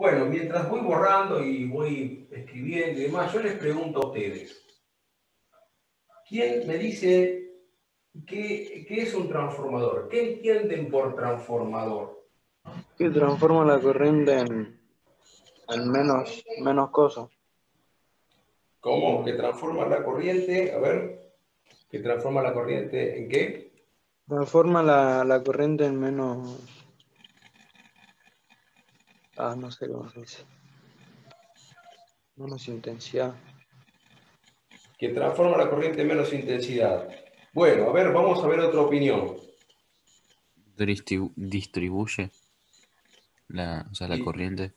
Bueno, mientras voy borrando y voy escribiendo y demás, yo les pregunto a ustedes, ¿quién me dice qué es un transformador? ¿Qué entienden por transformador? Que transforma la corriente en menos cosas. ¿Cómo? ¿Que transforma la corriente? A ver, ¿que transforma la corriente en qué? Transforma la corriente en menos... no sé cómo se dice. Menos intensidad. Que transforma la corriente en menos intensidad. Bueno, a ver, vamos a ver otra opinión. Distribuye la Y, corriente.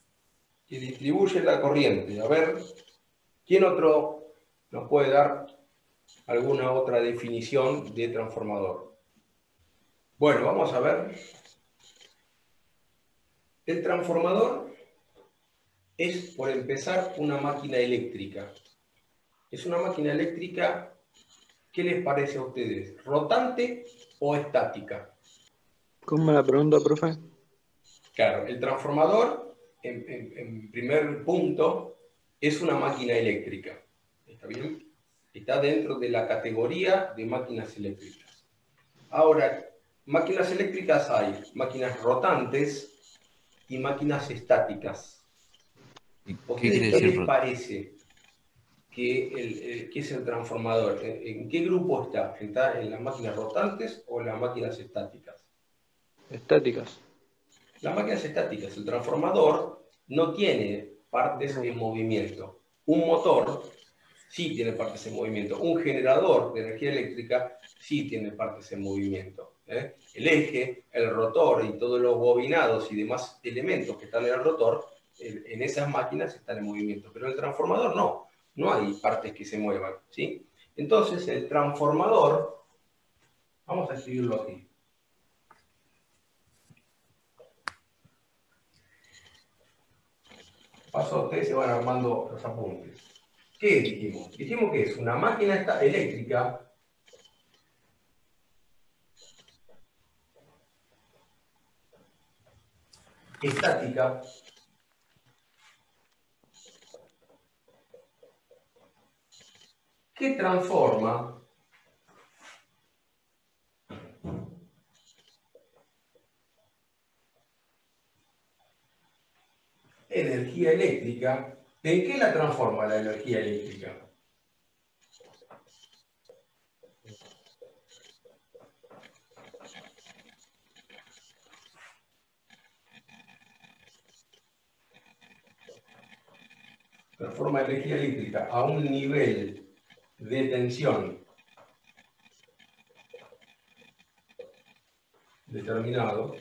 y distribuye la corriente. A ver, ¿quién otro nos puede dar alguna otra definición de transformador? Bueno, vamos a ver. El transformador es, por empezar, una máquina eléctrica. Es una máquina eléctrica, ¿qué les parece a ustedes? ¿Rotante o estática? ¿Cómo me la pregunta, profe? Claro, el transformador, en primer punto, es una máquina eléctrica. ¿Está bien? Está dentro de la categoría de máquinas eléctricas. Ahora, máquinas eléctricas hay máquinas rotantes y máquinas estáticas. ¿A ¿Qué quiere ustedes qué decir les parece que es el transformador? ¿En qué grupo está? ¿Está en las máquinas rotantes o en las máquinas estáticas? Estáticas. Las máquinas estáticas, el transformador no tiene partes en movimiento. Un motor sí tiene partes en movimiento. Un generador de energía eléctrica sí tiene partes en movimiento. El eje, el rotor y todos los bobinados y demás elementos que están en el rotor, en esas máquinas están en movimiento. Pero el transformador no. No hay partes que se muevan. ¿Sí? Entonces, el transformador, vamos a escribirlo aquí. Paso a ustedes, se van armando los apuntes. ¿Qué dijimos? Dijimos que es una máquina eléctrica estática que transforma energía eléctrica. ¿En qué la transforma la energía eléctrica? Transforma energía eléctrica a un nivel de tensión determinado.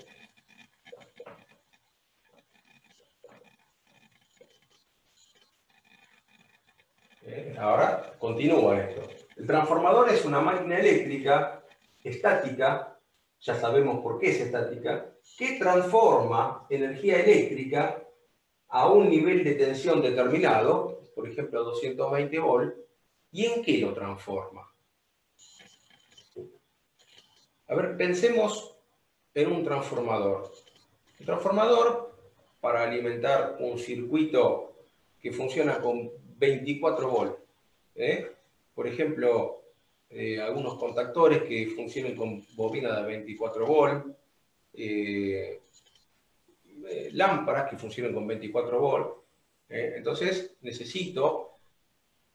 Ahora continúa esto. El transformador es una máquina eléctrica estática, ya sabemos por qué es estática, que transforma energía eléctrica a un nivel de tensión determinado, por ejemplo a 220 volts, ¿y en qué lo transforma? A ver, pensemos en un transformador. Un transformador, para alimentar un circuito que funciona con 24 volts. Por ejemplo, algunos contactores que funcionen con bobina de 24 volts, lámparas que funcionen con 24 volts. Entonces, necesito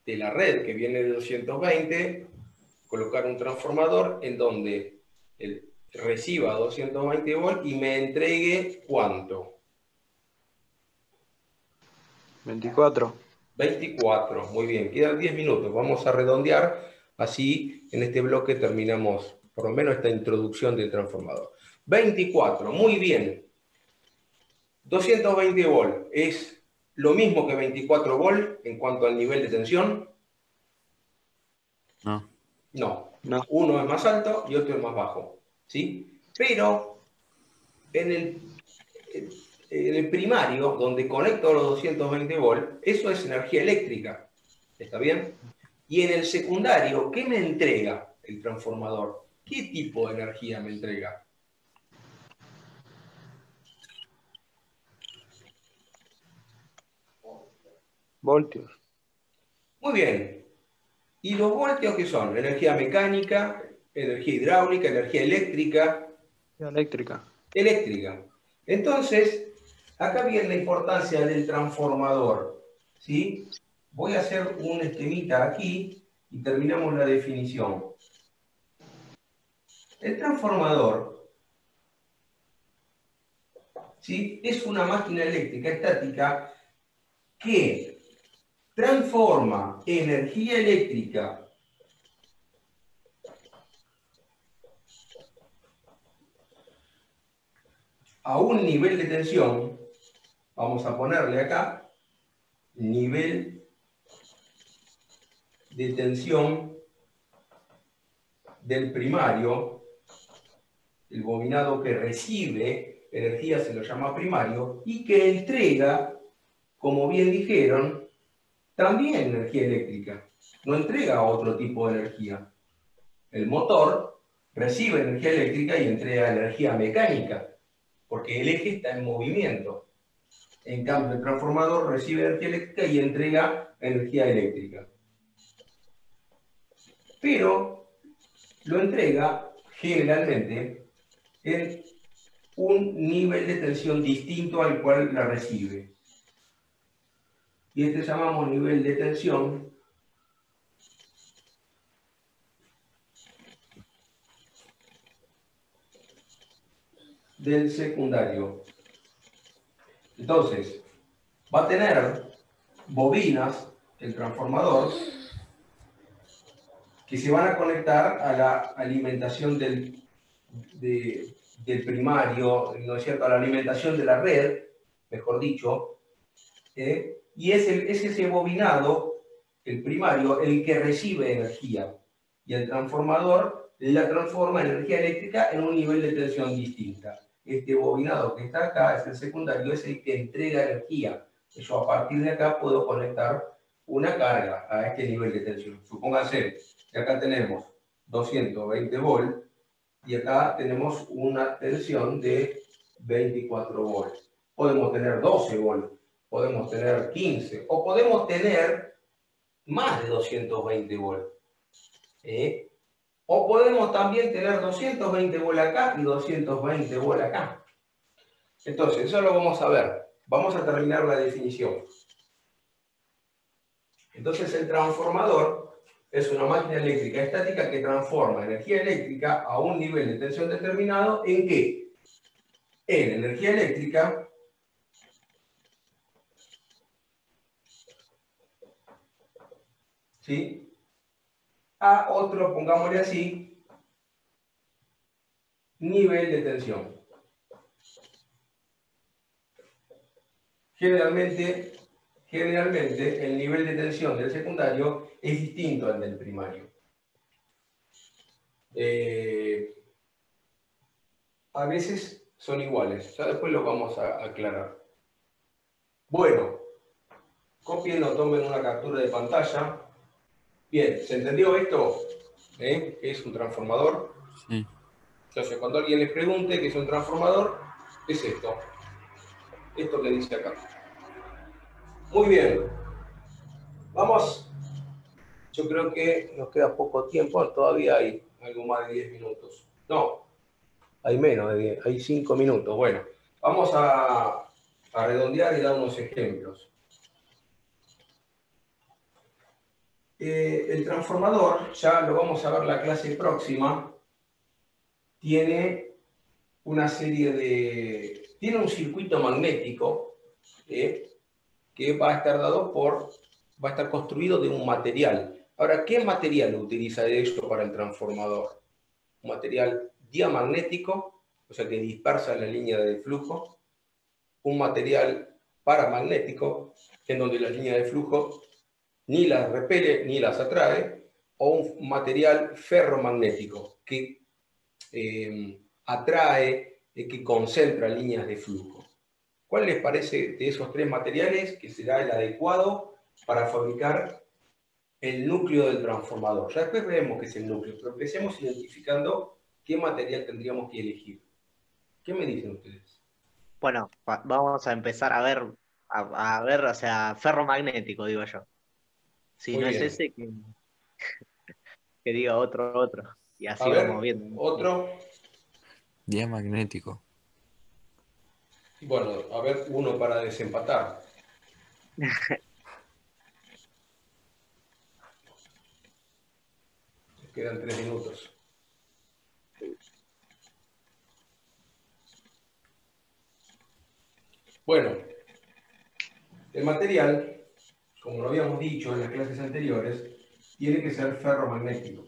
de la red que viene de 220, colocar un transformador en donde reciba 220 volts y me entregue ¿cuánto? 24. 24, muy bien, quedan 10 minutos, vamos a redondear, así en este bloque terminamos por lo menos esta introducción del transformador. 24, muy bien. 220 volts, ¿es lo mismo que 24 volts en cuanto al nivel de tensión? No. No, No. uno es más alto y otro es más bajo, ¿sí? Pero en el primario, donde conecto los 220 volts, eso es energía eléctrica, ¿está bien? Y en el secundario, ¿qué me entrega el transformador? ¿Qué tipo de energía me entrega? Voltios. Muy bien. ¿Y los voltios qué son? Energía mecánica, energía hidráulica, energía eléctrica. Eléctrica. Eléctrica. Entonces, acá viene la importancia del transformador. ¿Sí? Voy a hacer un esquemita aquí y terminamos la definición. El transformador, ¿sí?, es una máquina eléctrica estática que transforma energía eléctrica a un nivel de tensión. Vamos a ponerle acá nivel de tensión del primario. El bobinado que recibe energía se lo llama primario y que entrega, como bien dijeron, también energía eléctrica. No entrega otro tipo de energía. El motor recibe energía eléctrica y entrega energía mecánica, porque el eje está en movimiento. En cambio, el transformador recibe energía eléctrica y entrega energía eléctrica. Pero lo entrega generalmente en un nivel de tensión distinto al cual la recibe. Y este llamamos nivel de tensión del secundario. Entonces, va a tener bobinas, el transformador, que se van a conectar a la alimentación del primario, ¿no es cierto?, a la alimentación de la red, mejor dicho, y es ese bobinado, el primario, el que recibe energía, y el transformador la transforma en energía eléctrica en un nivel de tensión distinta. Este bobinado que está acá es el secundario, es el que entrega energía. Yo a partir de acá puedo conectar una carga a este nivel de tensión. Supónganse que acá tenemos 220 volts y acá tenemos una tensión de 24 volts. Podemos tener 12 volts, podemos tener 15 o podemos tener más de 220 volts. O podemos también tener 220 volts acá y 220 volts acá. Entonces, eso lo vamos a ver. Vamos a terminar la definición. Entonces, el transformador es una máquina eléctrica estática que transforma energía eléctrica a un nivel de tensión determinado. ¿En qué? En energía eléctrica ¿sí?, a otro, pongámosle así, nivel de tensión. Generalmente el nivel de tensión del secundario es distinto al del primario. A veces son iguales, ya después lo vamos a aclarar. Bueno, copien o tomen una captura de pantalla. Bien, ¿se entendió esto? ¿Qué es un transformador? Sí. Entonces, cuando alguien les pregunte qué es un transformador, es esto. Esto que dice acá. Muy bien. Vamos. Yo creo que nos queda poco tiempo. Todavía hay algo más de 10 minutos. No, hay menos de 10. Hay 5 minutos. Bueno, vamos a redondear y dar unos ejemplos. El transformador, ya lo vamos a ver la clase próxima, tiene una serie de... Tiene un circuito magnético que va a estar va a estar construido de un material. Ahora, ¿qué material utiliza esto para el transformador? Un material diamagnético, o sea que dispersa la línea de flujo, un material paramagnético, en donde la línea de flujo ni las repele ni las atrae, o un material ferromagnético que atrae, que concentra líneas de flujo. ¿Cuál les parece de esos tres materiales que será el adecuado para fabricar el núcleo del transformador? Ya después veremos qué es el núcleo, pero empecemos identificando qué material tendríamos que elegir. ¿Qué me dicen ustedes? Bueno, vamos a empezar a ver A ver, o sea, ferromagnético, digo yo. Si Muy no es bien. ese, que diga otro. Y A así vamos ver, viendo. otro. Diamagnético. Bueno, a ver, uno para desempatar. Nos quedan 3 minutos. Bueno, el material, como lo habíamos dicho en las clases anteriores, tiene que ser ferromagnético.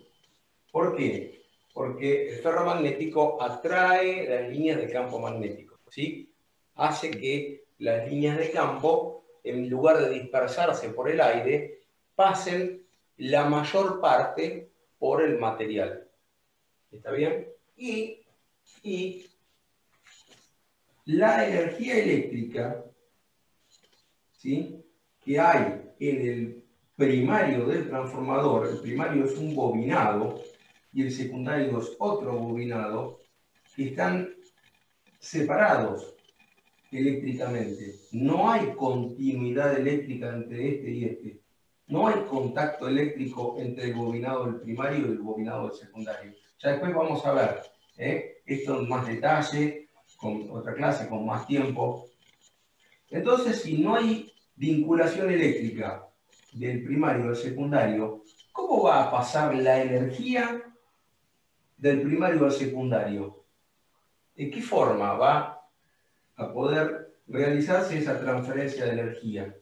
¿Por qué? Porque el ferromagnético atrae las líneas de campo magnético, ¿sí? Hace que las líneas de campo, en lugar de dispersarse por el aire, pasen la mayor parte por el material. ¿Está bien? Y la energía eléctrica, ¿sí?, que hay en el primario del transformador, el primario es un bobinado y el secundario es otro bobinado, que están separados eléctricamente. No hay continuidad eléctrica entre este y este. No hay contacto eléctrico entre el bobinado del primario y el bobinado del secundario. Ya después vamos a ver esto en más detalle, con otra clase, con más tiempo. Entonces, si no hay vinculación eléctrica del primario al secundario, ¿cómo va a pasar la energía del primario al secundario? ¿De qué forma va a poder realizarse esa transferencia de energía?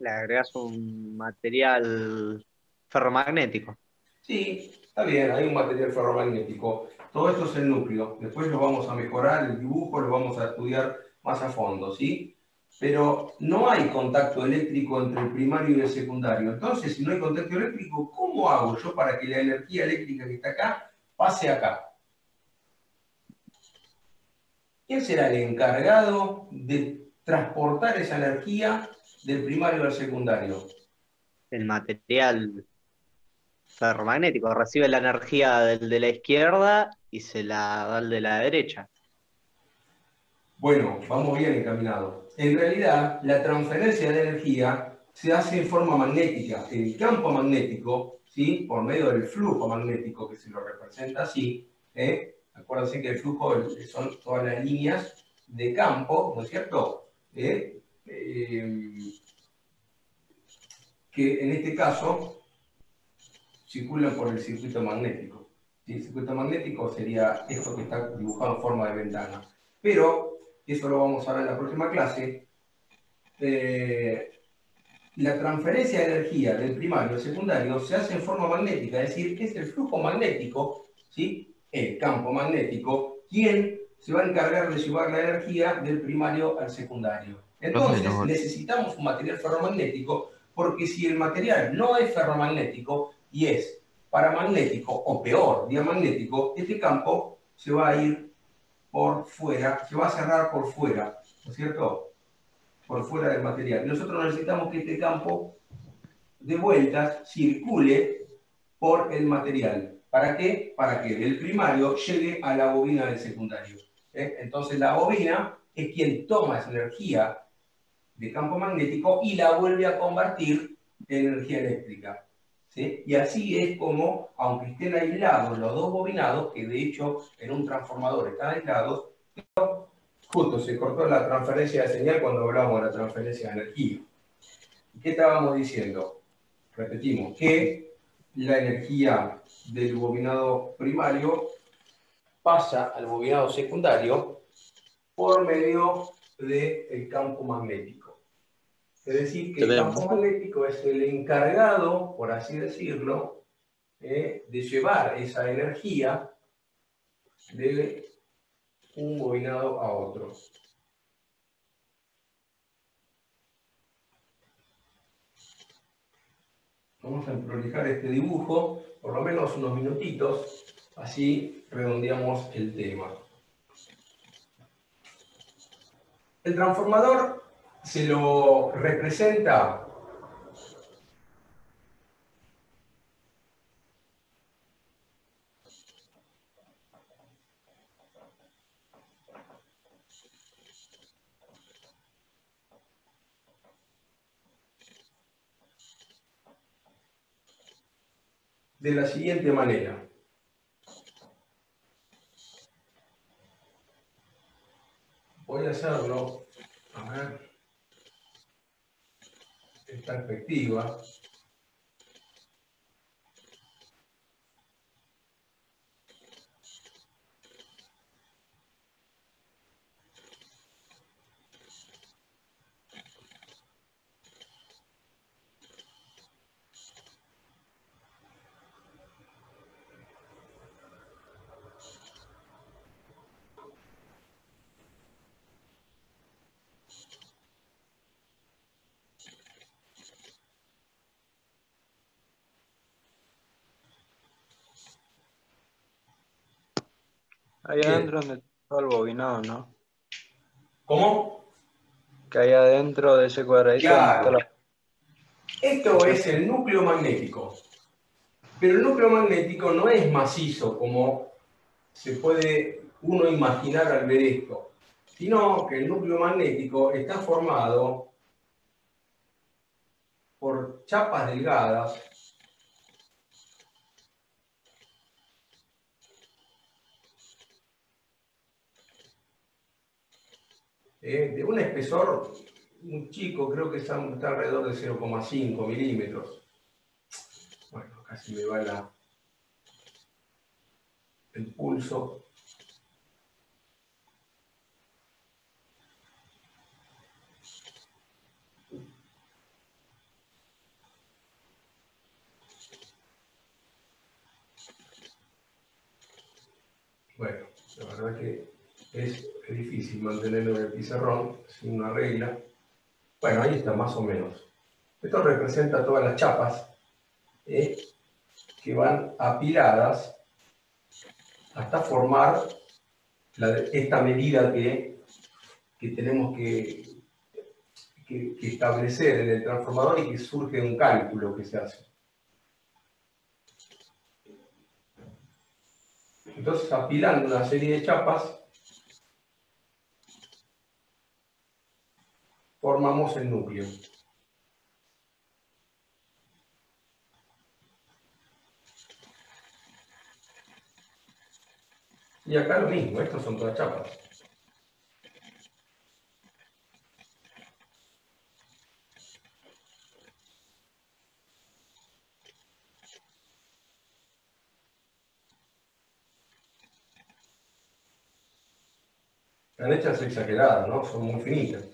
Le agregas un material ferromagnético. Sí, está bien, hay un material ferromagnético. Todo esto es el núcleo. Después lo vamos a mejorar, el dibujo lo vamos a estudiar más a fondo, ¿sí? Pero no hay contacto eléctrico entre el primario y el secundario. Entonces, si no hay contacto eléctrico, ¿cómo hago yo para que la energía eléctrica que está acá pase acá? ¿Quién será el encargado de transportar esa energía del primario al secundario? El material ferromagnético recibe la energía del de la izquierda y se la da al de la derecha. Bueno, vamos bien encaminados. En realidad, la transferencia de energía se hace en forma magnética. El campo magnético, ¿sí?, por medio del flujo magnético que se lo representa así, acuérdense que el flujo son todas las líneas de campo, ¿no es cierto? Que en este caso circulan por el circuito magnético. ¿Sí? El circuito magnético sería esto que está dibujado en forma de ventana. Pero, eso lo vamos a ver en la próxima clase, la transferencia de energía del primario al secundario se hace en forma magnética, es decir, es el flujo magnético, ¿sí?, el campo magnético, quien se va a encargar de llevar la energía del primario al secundario. Profe, Entonces, no, necesitamos un material ferromagnético, porque si el material no es ferromagnético y es paramagnético o peor, diamagnético, este campo se va a ir por fuera, se va a cerrar por fuera, ¿no es cierto?, por fuera del material. Nosotros necesitamos que este campo de vueltas circule por el material. ¿Para qué? Para que el primario llegue a la bobina del secundario. Entonces la bobina es quien toma esa energía de campo magnético y la vuelve a convertir en energía eléctrica. ¿Sí? Y así es como, aunque estén aislados los dos bobinados, que de hecho en un transformador están aislados, justo se cortó la transferencia de señal cuando hablamos de la transferencia de energía. ¿Y qué estábamos diciendo? Repetimos, que la energía del bobinado primario pasa al bobinado secundario por medio del campo magnético. Es decir, que el campo magnético es el encargado, por así decirlo, de llevar esa energía de un bobinado a otro. Vamos a prolijar este dibujo, por lo menos unos minutitos, así redondeamos el tema. El transformador se lo representa de la siguiente manera. Voy a hacerlo, a ver, en perspectiva. Ahí Bien. adentro donde está el bobinado, ¿no? ¿Cómo? Que hay adentro de ese cuadradito donde está Claro. la... Esto es el núcleo magnético. Pero el núcleo magnético no es macizo como se puede uno imaginar al ver esto, sino que el núcleo magnético está formado por chapas delgadas de un espesor muy chico, creo que está alrededor de 0,5 milímetros. Bueno, casi me va el pulso. Bueno, la verdad que es difícil mantenerlo en el pizarrón sin una regla. Bueno, ahí está, más o menos. Esto representa todas las chapas que van apiladas hasta formar esta medida que tenemos que establecer en el transformador y que surge de un cálculo que se hace. Entonces, apilando una serie de chapas, formamos el núcleo. Y acá lo mismo, estos son todas chapas. Están hechas exageradas, ¿no? Son muy finitas.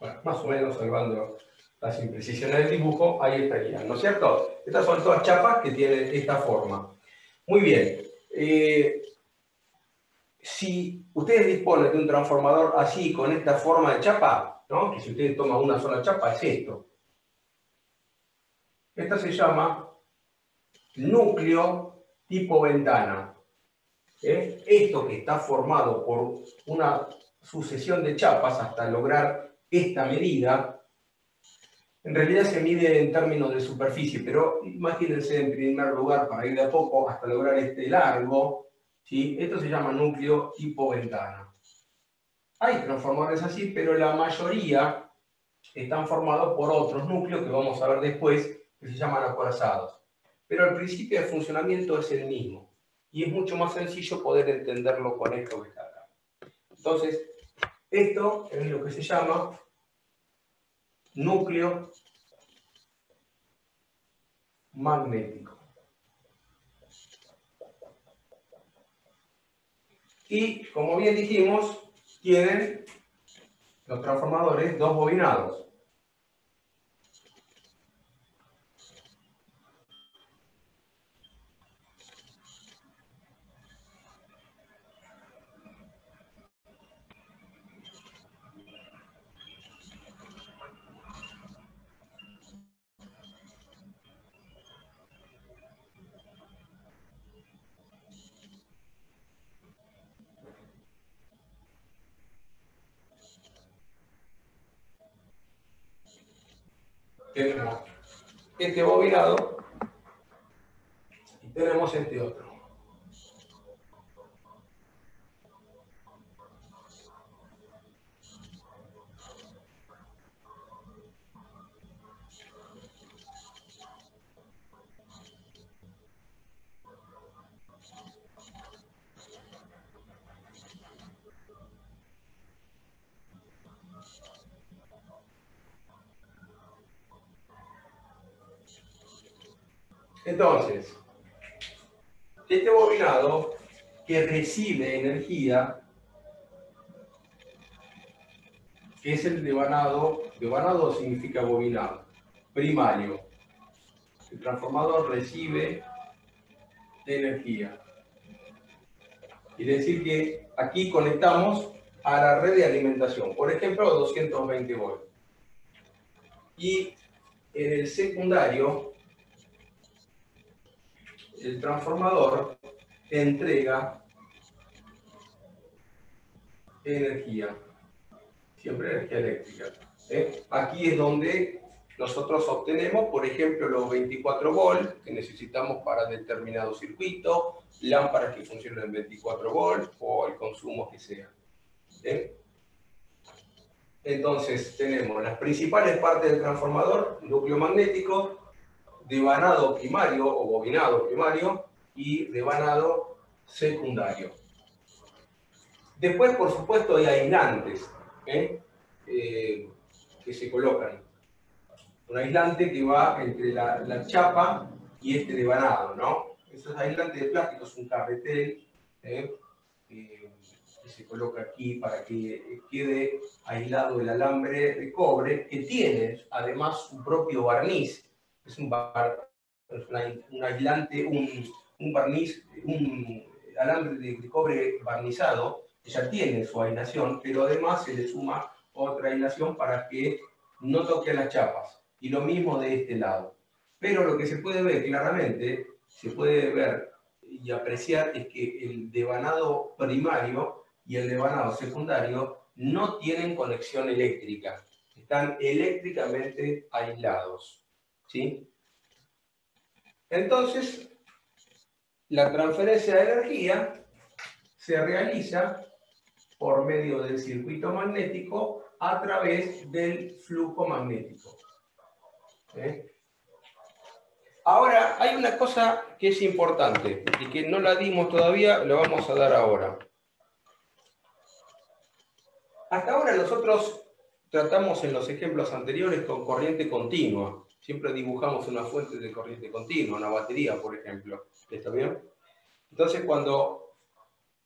Bueno, más o menos salvando las imprecisiones del dibujo, ahí estarían, ¿no es cierto? Estas son todas chapas que tienen esta forma. Muy bien. Si ustedes disponen de un transformador así, con esta forma de chapa, ¿no? Que si ustedes toman una sola chapa, es esto. Esta se llama núcleo tipo ventana. Esto que está formado por una sucesión de chapas hasta lograr esta medida, en realidad se mide en términos de superficie, pero imagínense en primer lugar, para ir de a poco hasta lograr este largo, ¿sí? Esto se llama núcleo tipo ventana. Hay transformadores así, pero la mayoría están formados por otros núcleos que vamos a ver después, que se llaman acorazados. Pero el principio de funcionamiento es el mismo. Y es mucho más sencillo poder entenderlo con esto que está acá. Entonces, esto es lo que se llama núcleo magnético. Y, como bien dijimos, tienen los transformadores dos bobinados. Tenemos este bobinado y tenemos este otro. Entonces, este bobinado que recibe energía es el devanado. Devanado significa bobinado. Primario. El transformador recibe energía. Quiere decir que aquí conectamos a la red de alimentación, por ejemplo, 220 volts. Y en el secundario, el transformador entrega energía, siempre energía eléctrica. Aquí es donde nosotros obtenemos, por ejemplo, los 24 volts que necesitamos para determinado circuito, lámparas que funcionan en 24 volts o el consumo que sea. Entonces tenemos las principales partes del transformador: núcleo magnético, devanado primario o bobinado primario y devanado secundario. Después, por supuesto, hay aislantes que se colocan. Un aislante que va entre la chapa y este devanado, ¿no? Esos aislantes de plástico es un carretel que se coloca aquí para que quede aislado el alambre de cobre, que tiene además su propio barniz. Es un aislante, un barniz, un alambre de cobre barnizado, que ya tiene su aislación, pero además se le suma otra aislación para que no toque las chapas. Y lo mismo de este lado. Pero lo que se puede ver claramente, se puede ver y apreciar, es que el devanado primario y el devanado secundario no tienen conexión eléctrica. Están eléctricamente aislados. ¿Sí? Entonces, la transferencia de energía se realiza por medio del circuito magnético a través del flujo magnético. Ahora, hay una cosa que es importante y que no la dimos todavía, la vamos a dar ahora. Hasta ahora nosotros tratamos en los ejemplos anteriores con corriente continua. Siempre dibujamos una fuente de corriente continua, una batería, por ejemplo. ¿Está bien? Entonces, cuando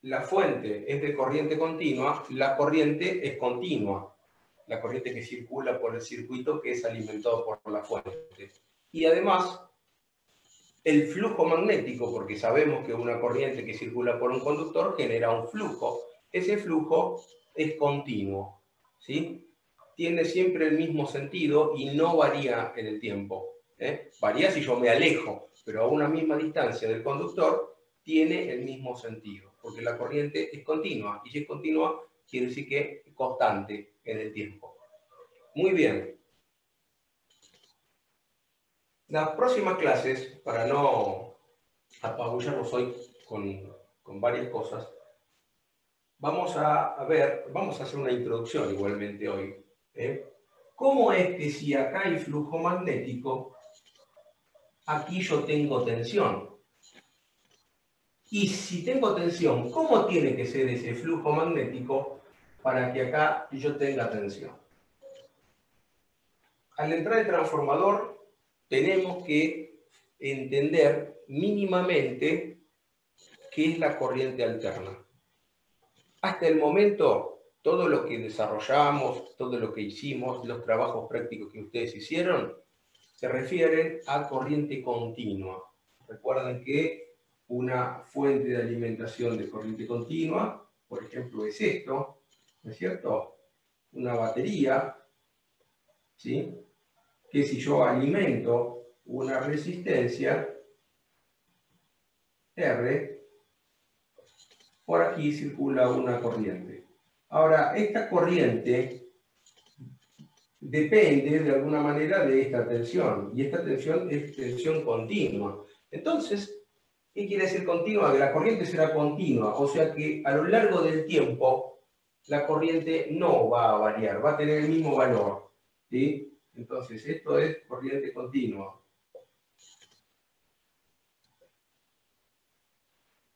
la fuente es de corriente continua, la corriente es continua. La corriente que circula por el circuito que es alimentado por la fuente. Y además, el flujo magnético, porque sabemos que una corriente que circula por un conductor genera un flujo. Ese flujo es continuo, ¿sí? Tiene siempre el mismo sentido y no varía en el tiempo. Varía si yo me alejo, pero a una misma distancia del conductor tiene el mismo sentido, porque la corriente es continua, y si es continua quiere decir que es constante en el tiempo. Muy bien. Las próximas clases, para no apabullarnos hoy con varias cosas, vamos a hacer una introducción igualmente hoy. ¿Cómo es que si acá hay flujo magnético, aquí yo tengo tensión? Y si tengo tensión, ¿cómo tiene que ser ese flujo magnético para que acá yo tenga tensión? Al entrar el transformador, tenemos que entender mínimamente qué es la corriente alterna. Hasta el momento, todo lo que desarrollamos, todo lo que hicimos, los trabajos prácticos que ustedes hicieron, se refieren a corriente continua. Recuerden que una fuente de alimentación de corriente continua, por ejemplo, es esto, ¿no es cierto? Una batería, ¿sí? Que si yo alimento una resistencia R, por aquí circula una corriente. Ahora, esta corriente depende de alguna manera de esta tensión, y esta tensión es tensión continua. Entonces, ¿qué quiere decir continua? Que la corriente será continua, o sea que a lo largo del tiempo la corriente no va a variar, va a tener el mismo valor, ¿sí? Entonces, esto es corriente continua.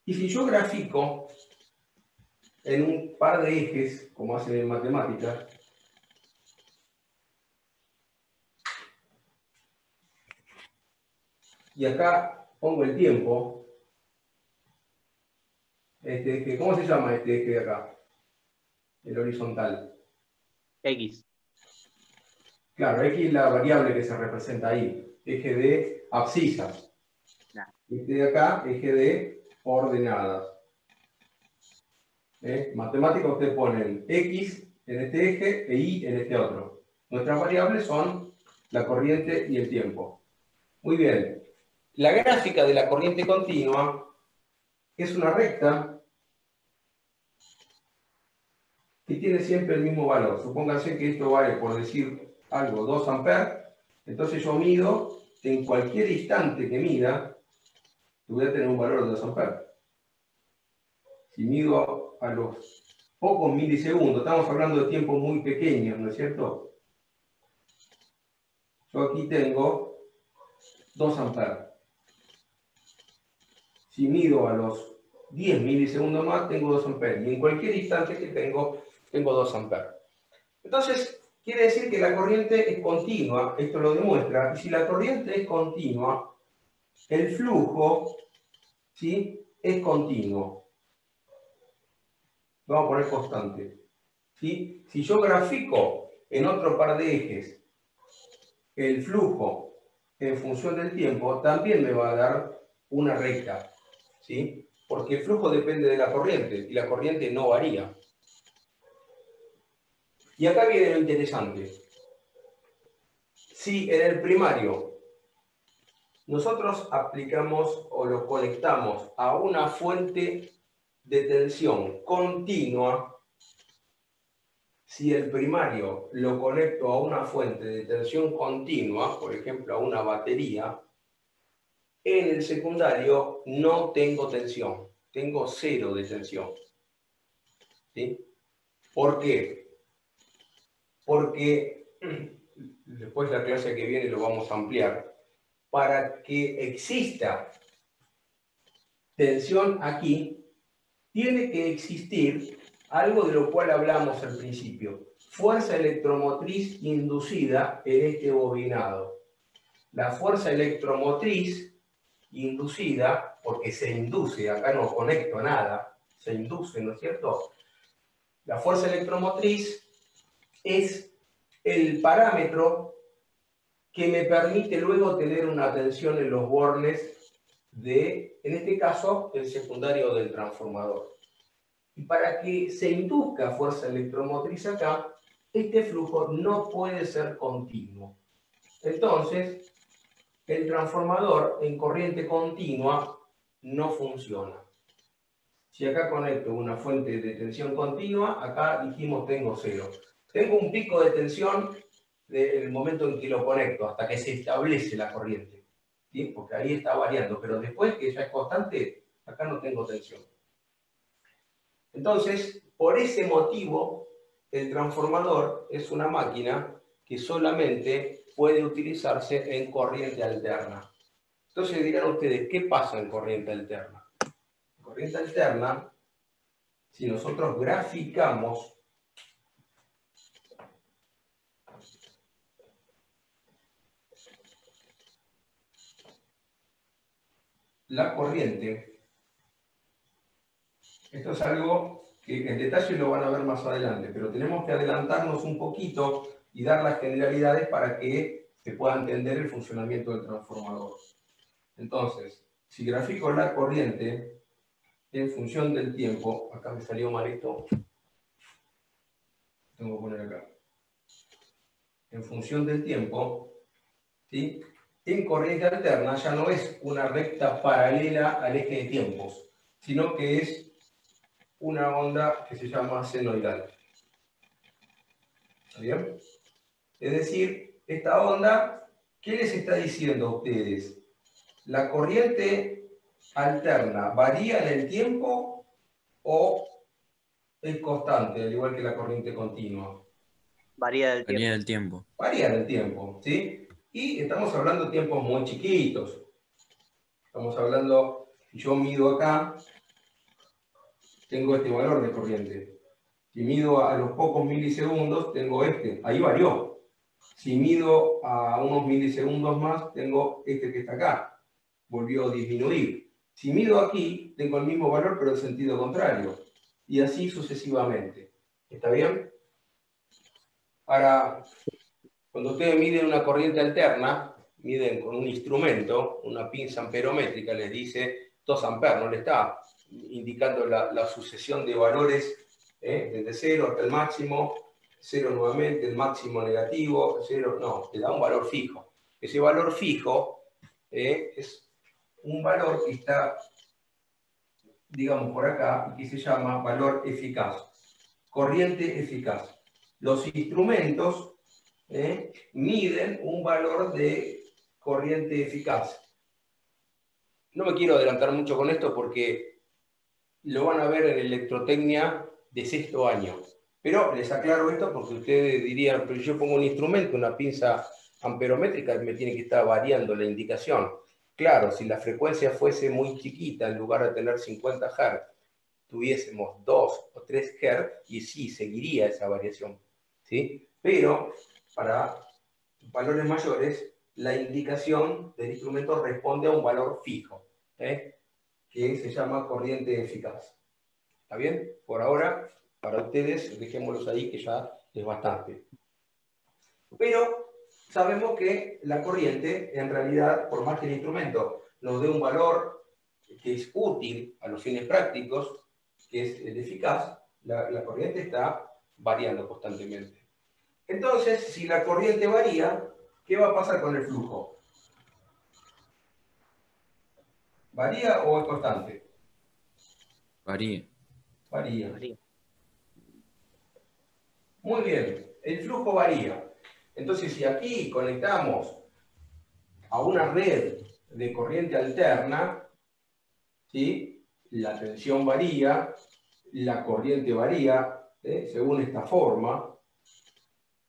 Y si yo grafico en un par de ejes, como hacen en matemáticas, y acá pongo el tiempo, este eje, ¿cómo se llama este eje de acá? El horizontal. X. Claro, X es la variable que se representa ahí, eje de abscisas. Este de acá, eje de ordenadas. Matemática usted pone X en este eje e Y en este otro. Nuestras variables son la corriente y el tiempo. Muy bien. La gráfica de la corriente continua es una recta que tiene siempre el mismo valor. Supónganse que esto vale, por decir algo, 2 amperes. Entonces yo mido, en cualquier instante que mida, voy a tener un valor de 2 amperes. Si mido a los pocos milisegundos, estamos hablando de tiempos muy pequeños, ¿no es cierto? Yo aquí tengo 2 amperes. Si mido a los 10 milisegundos más, tengo 2 amperes. Y en cualquier instante que tengo 2 amperes. Entonces, quiere decir que la corriente es continua. Esto lo demuestra. Y si la corriente es continua, el flujo, ¿sí?, es continuo. Lo vamos a poner constante. ¿Sí? Si yo grafico en otro par de ejes el flujo en función del tiempo, también me va a dar una recta. ¿Sí? Porque el flujo depende de la corriente y la corriente no varía. Y acá viene lo interesante. Si en el primario nosotros aplicamos o lo conectamos a una fuente de tensión continua, si el primario lo conecto a una fuente de tensión continua, por ejemplo a una batería, en el secundario no tengo tensión, tengo 0 de tensión. ¿Sí? ¿Por qué? Porque, después la clase que viene lo vamos a ampliar, para que exista tensión aquí, tiene que existir algo de lo cual hablamos al principio, fuerza electromotriz inducida en este bobinado. La fuerza electromotriz inducida, porque se induce, acá no conecto nada, se induce, ¿no es cierto? La fuerza electromotriz es el parámetro que me permite luego tener una tensión en los bornes de, en este caso, el secundario del transformador. Y para que se induzca fuerza electromotriz acá, este flujo no puede ser continuo. Entonces, el transformador en corriente continua no funciona. Si acá conecto una fuente de tensión continua, acá dijimos tengo 0. Tengo un pico de tensión del momento en que lo conecto, hasta que se establece la corriente. ¿Sí? Porque ahí está variando, pero después que ya es constante, acá no tengo tensión. Entonces, por ese motivo, el transformador es una máquina que solamente puede utilizarse en corriente alterna. Entonces dirán ustedes, ¿qué pasa en corriente alterna? En corriente alterna, si nosotros graficamos la corriente, esto es algo que en detalle lo van a ver más adelante, pero tenemos que adelantarnos un poquito y dar las generalidades para que se pueda entender el funcionamiento del transformador. Entonces, si grafico la corriente en función del tiempo, acá me salió mal esto, tengo que poner acá, en función del tiempo, ¿sí? En corriente alterna ya no es una recta paralela al eje de tiempos, sino que es una onda que se llama senoidal. ¿Está bien? Es decir, esta onda, ¿qué les está diciendo a ustedes? ¿La corriente alterna varía en el tiempo o es constante, al igual que la corriente continua? Varía del tiempo. Varía del tiempo. Varía en el tiempo, ¿sí? Y estamos hablando de tiempos muy chiquitos. Estamos hablando, si yo mido acá, tengo este valor de corriente. Si mido a los pocos milisegundos, tengo este. Ahí varió. Si mido a unos milisegundos más, tengo este que está acá. volvió a disminuir. Si mido aquí, tengo el mismo valor, pero en sentido contrario. Y así sucesivamente. ¿Está bien? Ahora, cuando ustedes miden una corriente alterna, miden con un instrumento, una pinza amperométrica, les dice 2 amperes, no le está indicando la sucesión de valores desde 0 hasta el máximo, 0 nuevamente, el máximo negativo, 0, no, te da un valor fijo. Ese valor fijo es un valor que está, digamos, por acá, y que se llama valor eficaz, corriente eficaz. Los instrumentos miden un valor de corriente eficaz. No me quiero adelantar mucho con esto porque lo van a ver en electrotecnia de 6º año. Pero les aclaro esto porque ustedes dirían, pero yo pongo un instrumento, una pinza amperométrica, me tiene que estar variando la indicación. Claro, si la frecuencia fuese muy chiquita, en lugar de tener 50 Hz, tuviésemos 2 o 3 Hz, y sí, seguiría esa variación, ¿sí? Pero para valores mayores, la indicación del instrumento responde a un valor fijo, que se llama corriente eficaz. ¿Está bien? Por ahora, para ustedes, dejémoslos ahí, que ya es bastante. Pero sabemos que la corriente, en realidad, por más que el instrumento nos dé un valor que es útil a los fines prácticos, que es el eficaz, la corriente está variando constantemente. Entonces, si la corriente varía, ¿qué va a pasar con el flujo? ¿Varía o es constante? Varía. Varía. Muy bien, el flujo varía. Entonces, si aquí conectamos a una red de corriente alterna, ¿sí? La tensión varía, la corriente varía, según esta forma,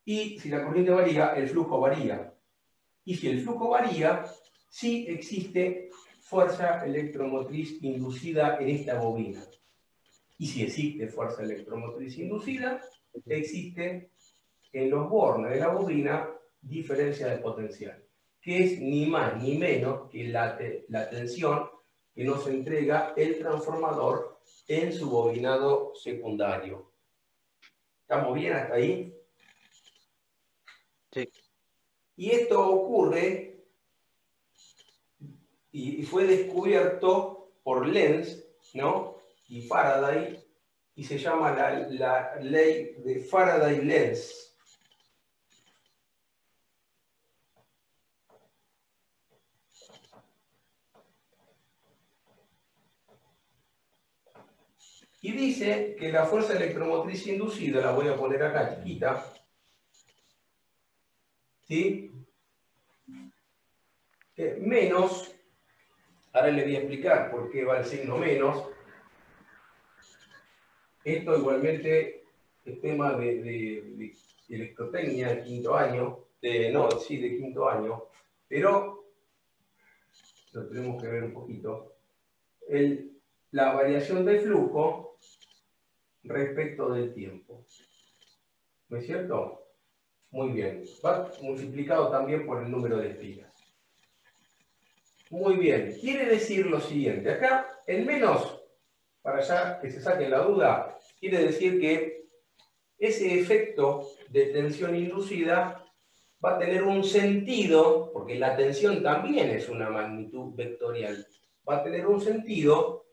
y si la corriente varía, el flujo varía. Y si el flujo varía, sí existe fuerza electromotriz inducida en esta bobina. Y si existe fuerza electromotriz inducida, existe en los bornes de la bobina diferencia de potencial, que es ni más ni menos que la tensión que nos entrega el transformador en su bobinado secundario. ¿Estamos bien hasta ahí? Sí. Y esto ocurre y fue descubierto por Lenz, ¿no? Y Faraday, y se llama la ley de Faraday-Lenz. Y dice que la fuerza electromotriz inducida, la voy a poner acá chiquita, ¿sí? Menos, ahora le voy a explicar por qué va el signo menos. Esto igualmente es tema de electrotecnia de 5º año, de 5º año, pero lo tenemos que ver un poquito. La variación del flujo respecto del tiempo. ¿No es cierto? Muy bien. Va multiplicado también por el número de espiras. Muy bien. Quiere decir lo siguiente. Acá, el menos, para ya que se saquen la duda, quiere decir que ese efecto de tensión inducida va a tener un sentido, porque la tensión también es una magnitud vectorial, va a tener un sentido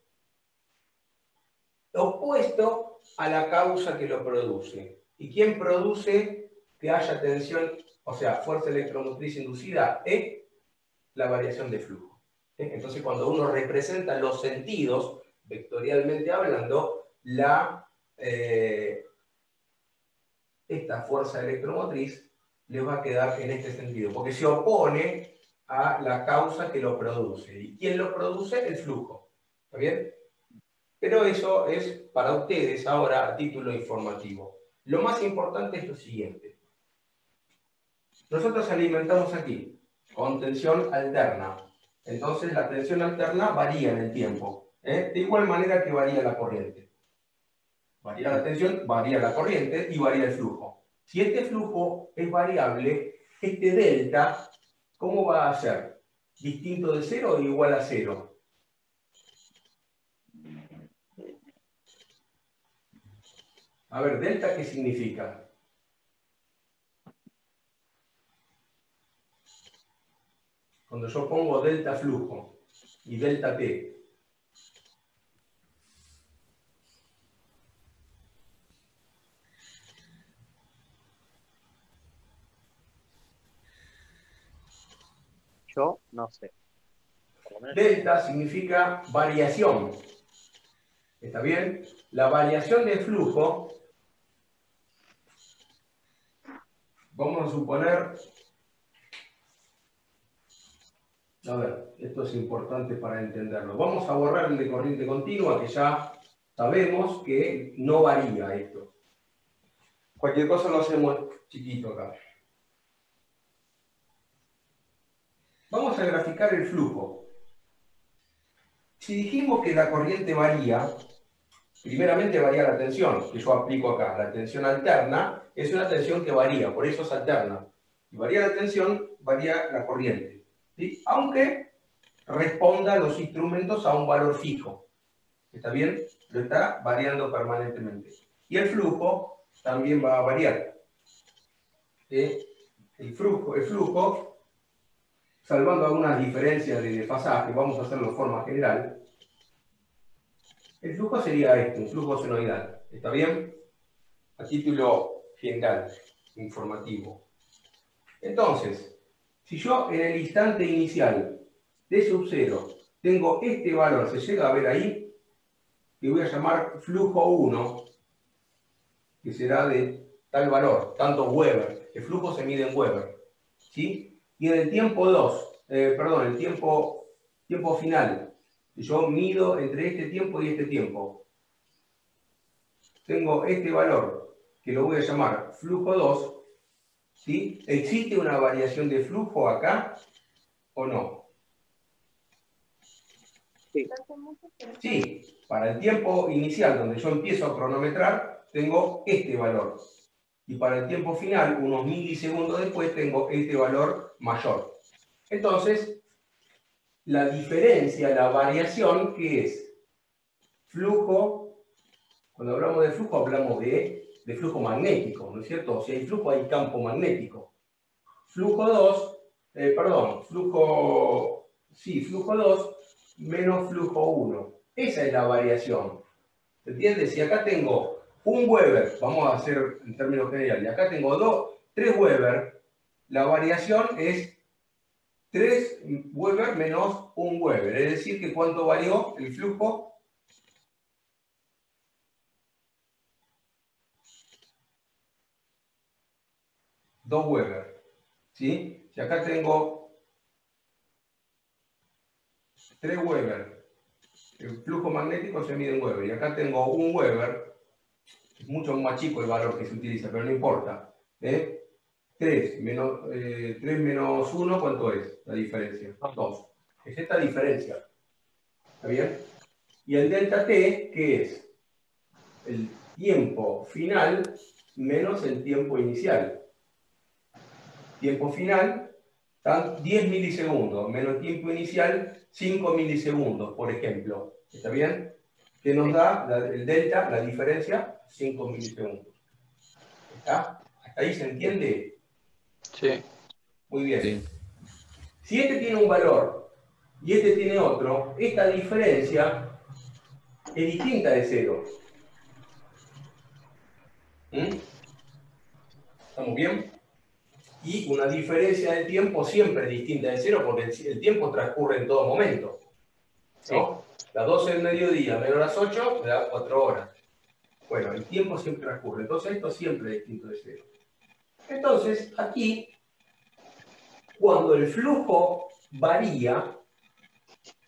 opuesto a la causa que lo produce. ¿Y quién produce que haya tensión, o sea, fuerza electromotriz inducida? Es la variación de flujo. Entonces, cuando uno representa los sentidos, vectorialmente hablando, esta fuerza electromotriz le va a quedar en este sentido, porque se opone a la causa que lo produce. ¿Y quién lo produce? El flujo. ¿Está bien? Pero eso es para ustedes ahora a título informativo. Lo más importante es lo siguiente. Nosotros alimentamos aquí con tensión alterna. Entonces la tensión alterna varía en el tiempo. De igual manera que varía la corriente. Varía la tensión, varía la corriente y varía el flujo. Si este flujo es variable, este delta, ¿cómo va a ser? distinto de cero o igual a cero? A ver, delta, ¿qué significa? Cuando yo pongo delta flujo y delta T, Yo no sé. Por lo menos delta significa variación. ¿Está bien? La variación de flujo, vamos a suponer, a ver, esto es importante para entenderlo. Vamos a borrar el de corriente continua, que ya sabemos que no varía esto. Cualquier cosa lo hacemos chiquito acá. Vamos a graficar el flujo. Si dijimos que la corriente varía, primeramente varía la tensión, que yo aplico acá. La tensión alterna es una tensión que varía, por eso es alterna. Si varía la tensión, varía la corriente, ¿sí? Aunque responda a los instrumentos a un valor fijo. ¿Está bien? Lo está variando permanentemente. Y el flujo también va a variar. ¿Sí? El flujo, salvando algunas diferencias de desfasaje, vamos a hacerlo de forma general. El flujo sería este, un flujo senoidal. ¿Está bien? A título general, informativo. Entonces, si yo en el instante inicial de sub 0 tengo este valor, se llega a ver ahí, que voy a llamar flujo 1, que será de tal valor, tantos Weber. El flujo se mide en Weber. ¿Sí? Y en el tiempo 2, perdón, el tiempo final, yo mido entre este tiempo y este tiempo. Tengo este valor, que lo voy a llamar flujo 2. ¿Sí? ¿Existe una variación de flujo acá o no? sí. Sí, para el tiempo inicial, donde yo empiezo a cronometrar, tengo este valor. Y para el tiempo final, unos milisegundos después, tengo este valor mayor. Entonces, la diferencia, la variación, ¿qué es? Flujo, cuando hablamos de flujo, hablamos de flujo magnético, ¿no es cierto? Si hay flujo, hay campo magnético. Flujo 2, flujo 2 menos flujo 1. Esa es la variación. ¿Se entiende? Si acá tengo un Weber, vamos a hacer en términos generales, y acá tengo 3 Weber, la variación es 3 Weber menos 1 Weber. Es decir, que ¿cuánto varió el flujo? Dos Weber. ¿Sí? Si acá tengo 3 Weber, el flujo magnético se mide en Weber, y acá tengo 1 Weber, es mucho más chico el valor que se utiliza, pero no importa. 3 menos 1, ¿cuánto es la diferencia? 2. Es esta diferencia. ¿Está bien? Y el delta T, ¿qué es? El tiempo final menos el tiempo inicial. Tiempo final, están 10 milisegundos, menos tiempo inicial, 5 milisegundos, por ejemplo. ¿Está bien? Que nos da el delta, la diferencia, 5 milisegundos. ¿Está? ¿Hasta ahí se entiende? Sí. Muy bien. Sí. Si este tiene un valor y este tiene otro, esta diferencia es distinta de cero. ¿Estamos bien? Y una diferencia de tiempo siempre es distinta de cero porque el tiempo transcurre en todo momento. ¿No? Las 12 del mediodía menos las 8 me da 4 horas. Bueno, el tiempo siempre transcurre. Entonces esto siempre es distinto de cero. Entonces, aquí, cuando el flujo varía,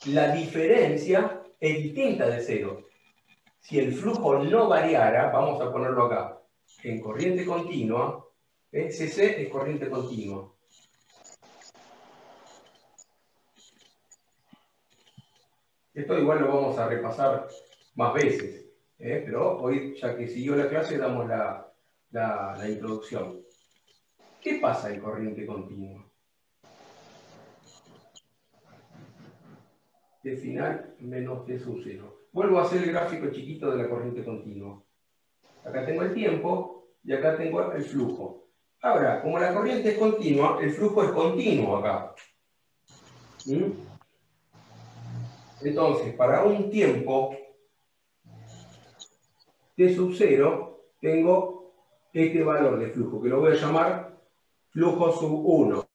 la diferencia es distinta de cero. Si el flujo no variara, vamos a ponerlo acá, en corriente continua, CC es corriente continua. Esto igual lo vamos a repasar más veces, pero hoy, ya que siguió la clase, damos la introducción. ¿Qué pasa en corriente continua? T final menos T sub 0. Vuelvo a hacer el gráfico chiquito de la corriente continua. Acá tengo el tiempo y acá tengo el flujo. Ahora, como la corriente es continua, el flujo es continuo acá. ¿Mm? Entonces, para un tiempo T sub 0, tengo este valor de flujo, que lo voy a llamar flujo sub 1.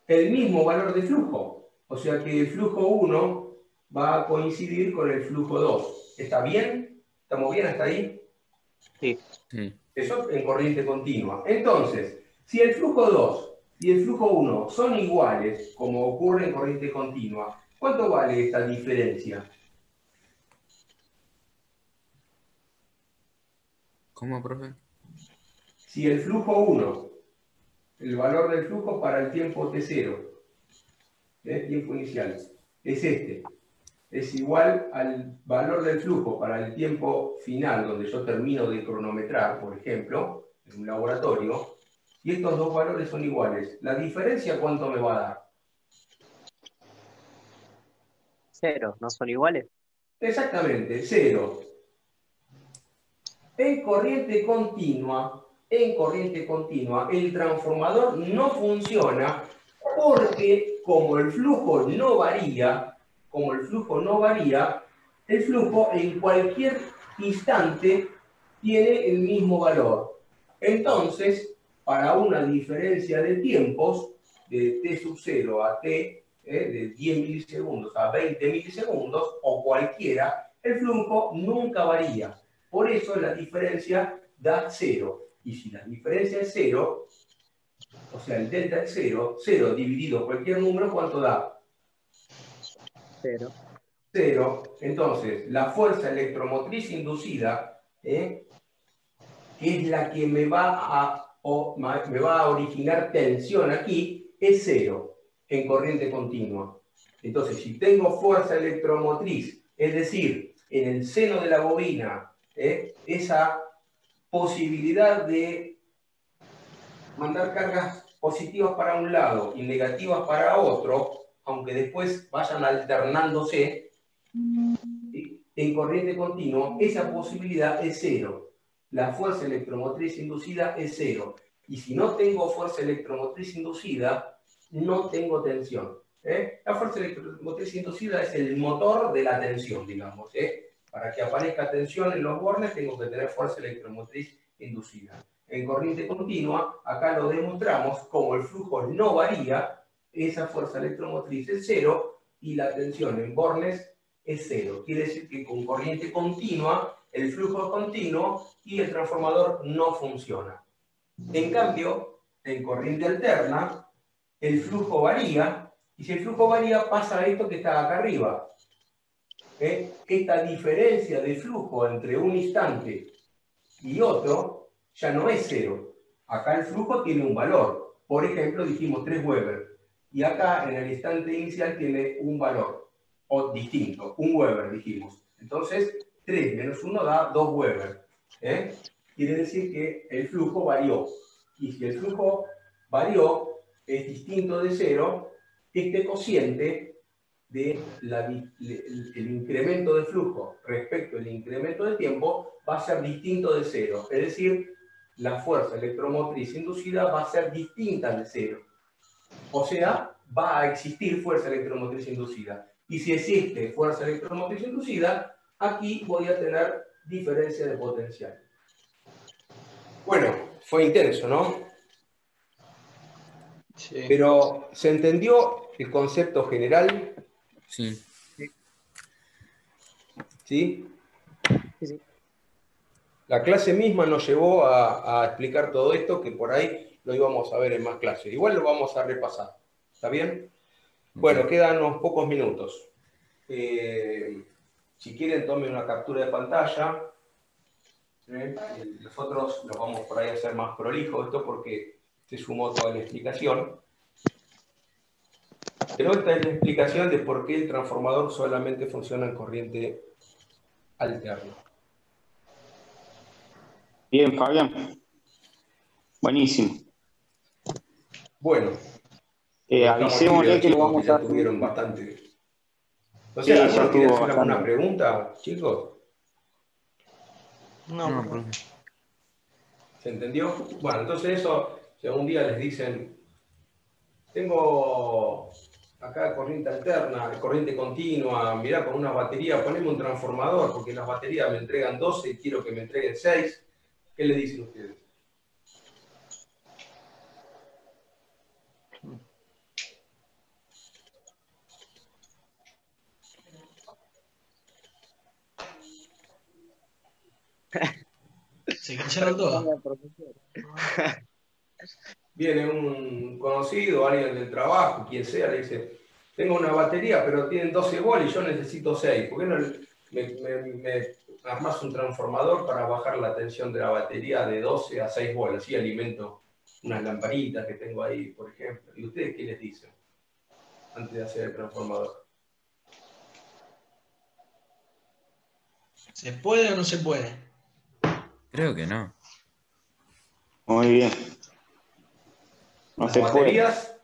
El mismo valor de flujo. O sea que el flujo 1 va a coincidir con el flujo 2. ¿Está bien? ¿Estamos bien hasta ahí? Sí. Sí. Eso en corriente continua. Entonces, si el flujo 2 y el flujo 1 son iguales, como ocurre en corriente continua, ¿cuánto vale esta diferencia? ¿Cómo, profe? Si el flujo 1, el valor del flujo para el tiempo T0, tiempo inicial, es este, es igual al valor del flujo para el tiempo final, donde yo termino de cronometrar, por ejemplo, en un laboratorio, y estos dos valores son iguales, ¿la diferencia cuánto me va a dar? 0, ¿no son iguales? Exactamente, 0. En corriente continua, el transformador no funciona porque como el flujo no varía, el flujo en cualquier instante tiene el mismo valor. Entonces, para una diferencia de tiempos, de t sub 0 a t, de 10 milisegundos a 20 milisegundos, o cualquiera, el flujo nunca varía. Por eso la diferencia da 0. Y si la diferencia es 0, o sea, el delta es 0, 0 dividido cualquier número, ¿cuánto da? 0. 0. Entonces, la fuerza electromotriz inducida, que es la que me va a originar tensión aquí, es 0 en corriente continua. Entonces, si tengo fuerza electromotriz, es decir, en el seno de la bobina, esa posibilidad de mandar cargas positivas para un lado y negativas para otro, aunque después vayan alternándose, en corriente continua, esa posibilidad es 0. La fuerza electromotriz inducida es 0. Y si no tengo fuerza electromotriz inducida, no tengo tensión. La fuerza electromotriz inducida es el motor de la tensión, digamos. Para que aparezca tensión en los bornes, tengo que tener fuerza electromotriz inducida. En corriente continua, acá lo demostramos, como el flujo no varía, esa fuerza electromotriz es 0 y la tensión en bornes es 0. Quiere decir que con corriente continua, el flujo es continuo y el transformador no funciona. En cambio, en corriente alterna, el flujo varía, y si el flujo varía, pasa esto que está acá arriba. Esta diferencia de flujo entre un instante y otro ya no es 0. Acá el flujo tiene un valor. Por ejemplo, dijimos 3 Weber. Y acá en el instante inicial tiene un valor. O distinto, 1 Weber dijimos. Entonces, 3 menos 1 da 2 Weber. Quiere decir que el flujo varió. Y si el flujo varió, es distinto de 0, este cociente del incremento de flujo respecto al incremento de tiempo va a ser distinto de 0. Es decir, la fuerza electromotriz inducida va a ser distinta de 0. O sea, va a existir fuerza electromotriz inducida. Y si existe fuerza electromotriz inducida, aquí voy a tener diferencia de potencial. Bueno, fue intenso, ¿no? Sí. Pero, ¿se entendió el concepto general? Sí. ¿Sí? Sí. La clase misma nos llevó a explicar todo esto, que por ahí lo íbamos a ver en más clases. Igual lo vamos a repasar. ¿Está bien? Bueno, quedan unos pocos minutos. Si quieren, tomen una captura de pantalla. Nosotros lo vamos por ahí a hacer más prolijo esto porque se sumó toda la explicación. Pero esta es la explicación de por qué el transformador solamente funciona en corriente alterna. Bien, Fabián. Buenísimo. Bueno, porque estamos libres, Avisémosle los que lo chicos que vamos ya a tuvieron subir. bastante. No Sí, sé, ya ¿alguno quiere estuvo hacer alguna bastante. pregunta, chicos? No, No, profe. profe. ¿Se entendió? Bueno, entonces eso, si algún día les dicen, tengo acá corriente alterna, corriente continua, mirá, con una batería, poneme un transformador, porque las baterías me entregan 12 y quiero que me entreguen 6. ¿Qué le dicen ustedes? Se callaron todos. Viene un conocido, alguien del trabajo, quien sea, le dice, tengo una batería, pero tienen 12 volts y yo necesito 6. ¿Por qué no me armás un transformador para bajar la tensión de la batería de 12 a 6 volts? Así alimento unas lamparitas que tengo ahí, por ejemplo. ¿Y ustedes qué les dicen antes de hacer el transformador? ¿Se puede o no se puede? Creo que no. Muy bien. No Las se puede. baterías,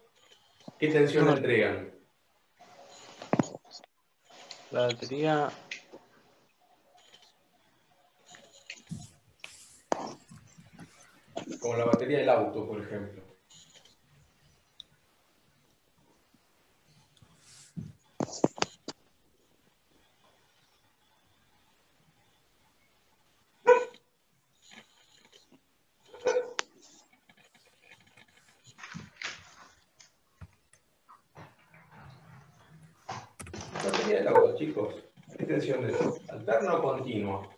¿qué tensión No. entregan? La batería. Como la batería del auto, por ejemplo. La batería del auto, chicos. ¿Qué tensión es? ¿Alterna o continua?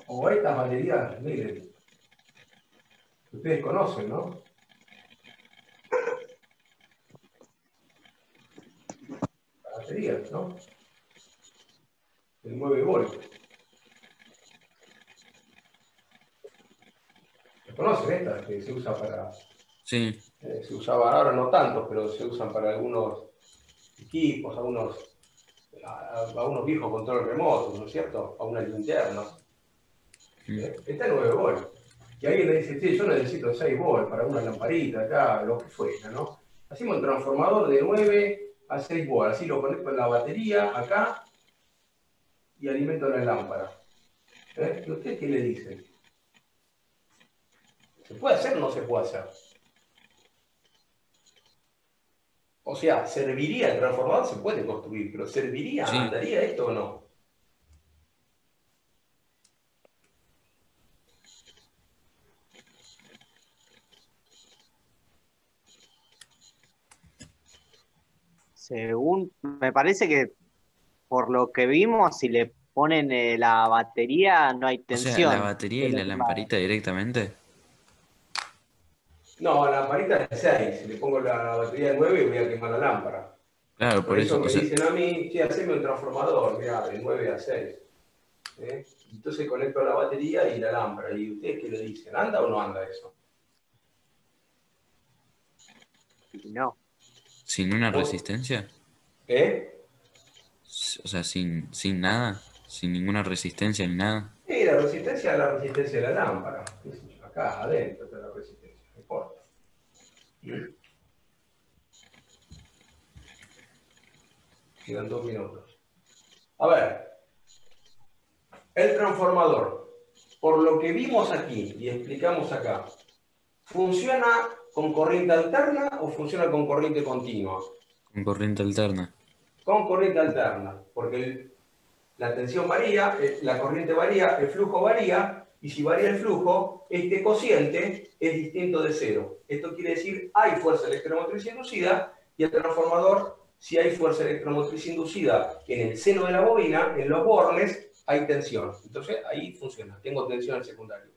O estas baterías, miren, ustedes conocen, ¿no? Las baterías, ¿no? El 9 volt. ¿Las conocen estas? Que se usa para... Sí, se usaba ahora no tanto, pero se usan para algunos equipos, a unos viejos controles remotos, ¿no es cierto? A unas linternas. Está en 9 volt. Y alguien le dice, sí, yo necesito 6 volt para una lamparita acá, lo que fuera, ¿no? Hacemos el transformador de 9 a 6 volt, así lo conecto en la batería acá y alimento la lámpara. ¿Y usted qué le dice? ¿Se puede hacer o no se puede hacer? O sea, ¿serviría el transformador? Se puede construir, pero ¿serviría? sí. ¿Andaría esto o no? Según, me parece que por lo que vimos, si le ponen la batería, no hay O sea, la tensión batería y del la otro lado. lamparita directamente. No, la lamparita es de 6. Si le pongo la batería de 9 voy a quemar la lámpara. Claro, Por por eso. eso O me sea, dicen a mí, sí, haceme un transformador, mira, de 9 a 6. Entonces conecto la batería y la lámpara. ¿Y ustedes qué le dicen? ¿Anda o no anda eso? Y no. sin una ¿Vos? resistencia. ¿Eh? O sea, sin nada. Sin ninguna resistencia ni nada. Y la resistencia es la resistencia de la lámpara. ¿Qué sé yo? Acá adentro está la resistencia, no importa. Quedan 2 minutos. A ver, el transformador, por lo que vimos aquí y explicamos acá, ¿funciona con corriente alterna o funciona con corriente continua? Con corriente alterna. Con corriente alterna, porque la tensión varía, la corriente varía, el flujo varía, y si varía el flujo, este cociente es distinto de cero. Esto quiere decir, hay fuerza electromotriz inducida, y el transformador, si hay fuerza electromotriz inducida en el seno de la bobina, en los bornes, hay tensión. Entonces, ahí funciona, tengo tensión en secundario.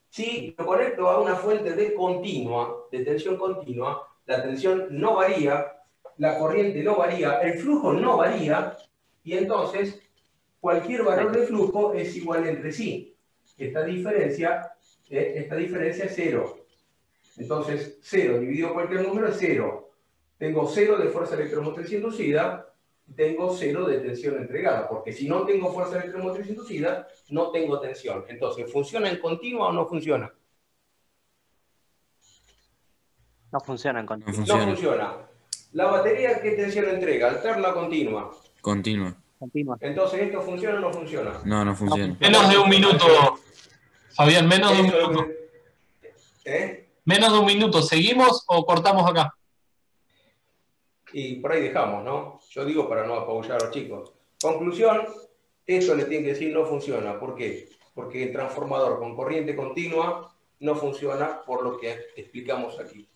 Si lo conecto a una fuente de tensión continua, la tensión no varía, la corriente no varía, el flujo no varía, y entonces cualquier valor de flujo es igual entre sí. Esta diferencia es cero. Entonces, 0 dividido cualquier número es 0. Tengo 0 de fuerza electromotriz inducida tengo cero de tensión entregada, porque si no tengo fuerza electromotriz inducida, no tengo tensión. Entonces, ¿funciona en continua o no funciona? No funcionan No con. No funciona. funciona. ¿La batería qué tensión entrega? ¿Alterna o continua? Continua. Continua. Entonces, ¿esto funciona o no funciona? No funciona. Menos de un minuto, Fabián, menos de un Eso es lo minuto. que... Menos de un minuto. ¿Seguimos o cortamos acá? Y por ahí dejamos, ¿no? Yo digo para no apabullar a los chicos. Conclusión, esto le tienen que decir no funciona. ¿Por qué? Porque el transformador con corriente continua no funciona por lo que explicamos aquí.